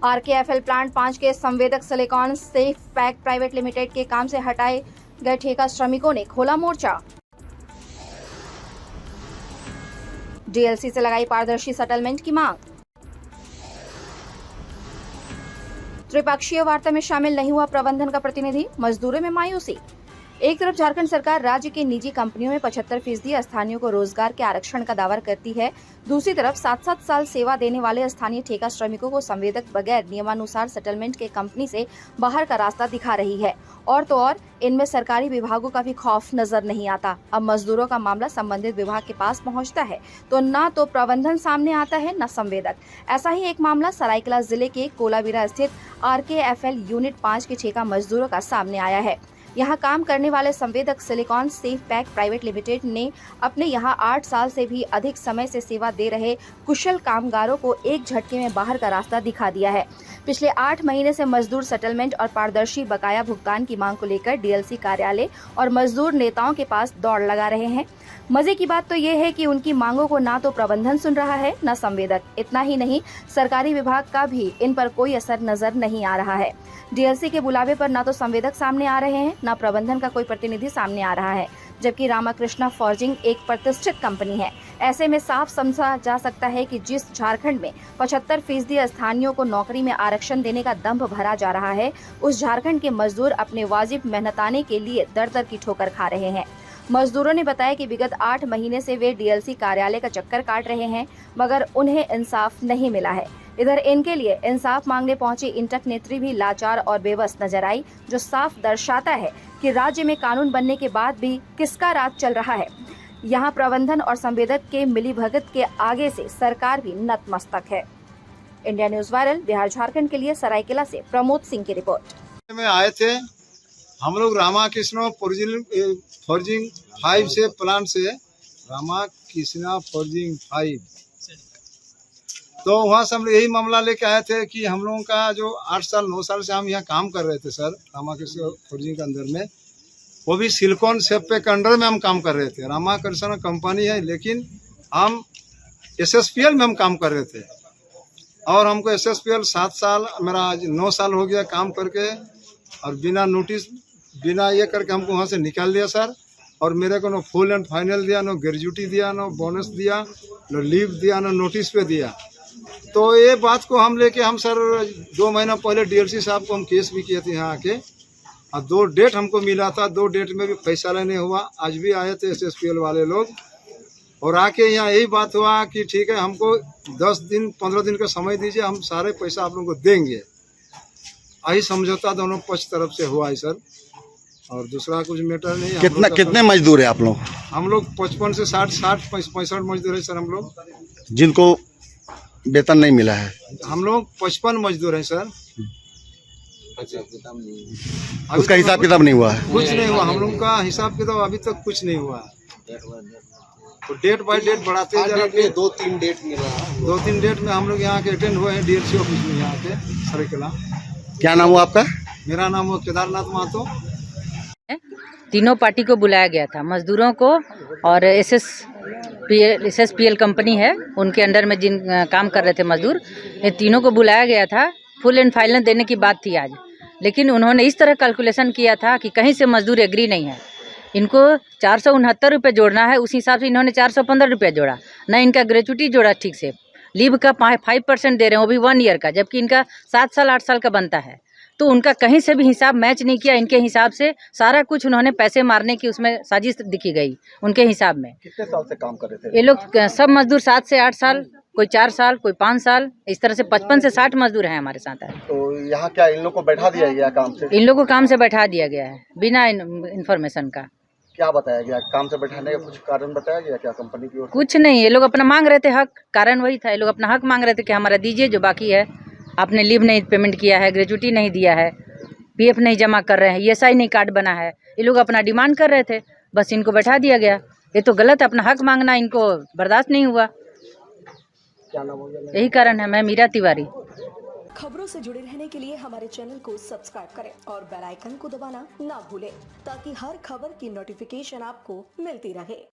आरकेएफएल plant 5 के संवेदक silicon safe pack private limited के काम से हटाए गए ठेका श्रमिकों ने खोला मोर्चा। डीएलसी से लगाई पारदर्शी सेटलमेंट की मांग। त्रिपक्षीय वार्ता में शामिल नहीं हुआ प्रबंधन का प्रतिनिधि, मजदूरों में मायूसी। एक तरफ झारखंड सरकार राज्य के निजी कंपनियों में 75% स्थानीयों को रोजगार के आरक्षण का दावा करती है, दूसरी तरफ 7-7 साल सेवा देने वाले स्थानीय ठेका श्रमिकों को संवेदक बगैर नियमानुसार सेटलमेंट के कंपनी से बाहर का रास्ता दिखा रही है। और तो और इनमें सरकारी विभागों का भी खौफ नजर नहीं आता। अब मजदूरों का मामला संबंधित विभाग के पास पहुंचता है तो न तो प्रबंधन सामने आता है न संवेदक। ऐसा ही एक मामला सरायकेला जिले के कोलाबिरा स्थित आरकेएफएल यूनिट 5 के ठेका मजदूरों का सामने आया है। यहाँ काम करने वाले संवेदक silicon safe pack private limited ने अपने यहाँ 8 साल से भी अधिक समय से सेवा दे रहे कुशल कामगारों को एक झटके में बाहर का रास्ता दिखा दिया है। पिछले 8 महीने से मजदूर सेटलमेंट और पारदर्शी बकाया भुगतान की मांग को लेकर डीएलसी कार्यालय और मजदूर नेताओं के पास दौड़ लगा रहे हैं। मजे की बात तो ये है कि उनकी मांगों को ना तो प्रबंधन सुन रहा है न संवेदक। इतना ही नहीं, सरकारी विभाग का भी इन पर कोई असर नजर नहीं आ रहा है। डीएलसी के बुलावे पर न तो संवेदक सामने आ रहे हैं न प्रबंधन का कोई प्रतिनिधि सामने आ रहा है, जबकि रामाकृष्णा फॉर्जिंग एक प्रतिष्ठित कंपनी है। ऐसे में साफ समझा जा सकता है कि जिस झारखंड में 75% स्थानीयों को नौकरी में आरक्षण देने का दंभ भरा जा रहा है, उस झारखंड के मजदूर अपने वाजिब मेहनताने के लिए दर-दर की ठोकर खा रहे हैं। मजदूरों ने बताया कि विगत 8 महीने से वे डीएलसी कार्यालय का चक्कर काट रहे हैं, मगर उन्हें इंसाफ नहीं मिला है। इधर इनके लिए इंसाफ मांगने पहुंची इंटक नेत्री भी लाचार और बेबस नजर आई, जो साफ दर्शाता है कि राज्य में कानून बनने के बाद भी किसका राज चल रहा है। यहाँ प्रबंधन और संवेदक के मिलीभगत के आगे से सरकार भी नतमस्तक है। India news viral Bihar Jharkhand के लिए सरायकेला से प्रमोद सिंह की रिपोर्ट। में आए थे हम लोग रामाकृष्णा फॉर्जिंग 5 से प्लांट से रामाकृष्णा फॉर्जिंग 5, तो वहाँ से हम लोग यही मामला लेके आए थे कि हम लोगों का जो 8 साल 9 साल से हम यहाँ काम कर रहे थे सर, रामाकृष्णा फॉर्जिंग के अंदर में, वो भी सिलिकॉन सेफ पैक के अंडर में हम काम कर रहे थे। रामाकृष्णा कंपनी है, लेकिन हम एसएसपीएल में हम काम कर रहे थे और हमको एसएसपीएल 7 साल, मेरा आज 9 साल हो गया काम करके, और बिना नोटिस बिना ये करके हमको वहाँ से निकाल दिया सर। और मेरे को नो फुल एंड फाइनल दिया, नो ग्रेजुटी दिया, नो बोनस दिया, नो लीव दिया, नो नोटिस पे दिया। तो ये बात को हम लेके हम सर 2 महीना पहले डीएलसी साहब को हम केस भी किए थे यहाँ आके, और 2 डेट हमको मिला था, 2 डेट में भी पैसा लेने हुआ। आज भी आए थे एसएसपीएल वाले लोग और आके यहाँ यही बात हुआ कि ठीक है, हमको 10 दिन 15 दिन का समय दीजिए, हम सारे पैसा आप लोगों को देंगे। यही समझौता दोनों पक्ष तरफ से हुआ है सर, और दूसरा कुछ मैटर नहीं। कितने मजदूर है आप लोग? हम लोग 55 से 65 मजदूर है सर हम लोग, जिनको वेतन नहीं मिला है। हम लोग 55 मजदूर हैं सर। उसका हिसाब किताब नहीं हुआ है? कुछ नहीं हुआ, हम लोग का हिसाब किताब अभी तक कुछ नहीं हुआ है। तो डेट बाय डेट बढ़ाते जा रहे हैं। 2-3 डेट मिला, 2-3 डेट में हम लोग यहाँ के अटेंड हुए हैं डीएलसी ऑफिस में यहाँ के सरायकेला। क्या नाम हुआ आपका? मेरा नाम है केदारनाथ महतो। तीनों पार्टी को बुलाया गया था, मजदूरों को और एसएसपीएल कंपनी है उनके अंडर में जिन काम कर रहे थे मजदूर, ये तीनों को बुलाया गया था। फुल एंड फाइनल देने की बात थी आज, लेकिन उन्होंने इस तरह कैलकुलेशन किया था कि कहीं से मजदूर एग्री नहीं है। इनको 469 रुपये जोड़ना है, उसी हिसाब से इन्होंने 415 रुपये जोड़ा, न इनका ग्रेजुटी जोड़ा ठीक से। लीव का 5% दे रहे हैं, वो भी 1 ईयर का, जबकि इनका 7 साल 8 साल का बनता है। तो उनका कहीं से भी हिसाब मैच नहीं किया। इनके हिसाब से सारा कुछ उन्होंने पैसे मारने की उसमें साजिश दिखी गई उनके हिसाब में। कितने साल से काम कर रहे थे ये लोग सब मजदूर 7 से 8 साल, कोई 4 साल, कोई 5 साल, इस तरह से 55 से 60 मजदूर हैं हमारे साथ। तो यहाँ क्या इन लोग को बैठा दिया गया काम से? इन लोगों को काम से बैठा दिया गया है बिना इन्फॉर्मेशन का। क्या बताया गया? काम से बैठाने का कुछ कारण बताया गया क्या कंपनी की ओर से? कुछ नहीं, ये लोग अपना मांग रहे थे हक, कारण वही था। ये लोग अपना हक मांग रहे थे कि हमारा दीजिए जो बाकी है। आपने लीव नहीं पेमेंट किया है, ग्रेजुटी नहीं दिया है, पीएफ नहीं जमा कर रहे हैं, ईएसआई नहीं कार्ड बना है। ये लोग अपना डिमांड कर रहे थे, बस इनको बैठा दिया गया। ये तो गलत, अपना हक मांगना इनको बर्दाश्त नहीं हुआ। क्या नाम हो गया? यही कारण है। मैं मीरा तिवारी। खबरों से जुड़े रहने के लिए हमारे चैनल को सब्सक्राइब करें और बेल आइकन को दबाना ना भूलें, ताकि हर खबर की नोटिफिकेशन आपको मिलती रहे।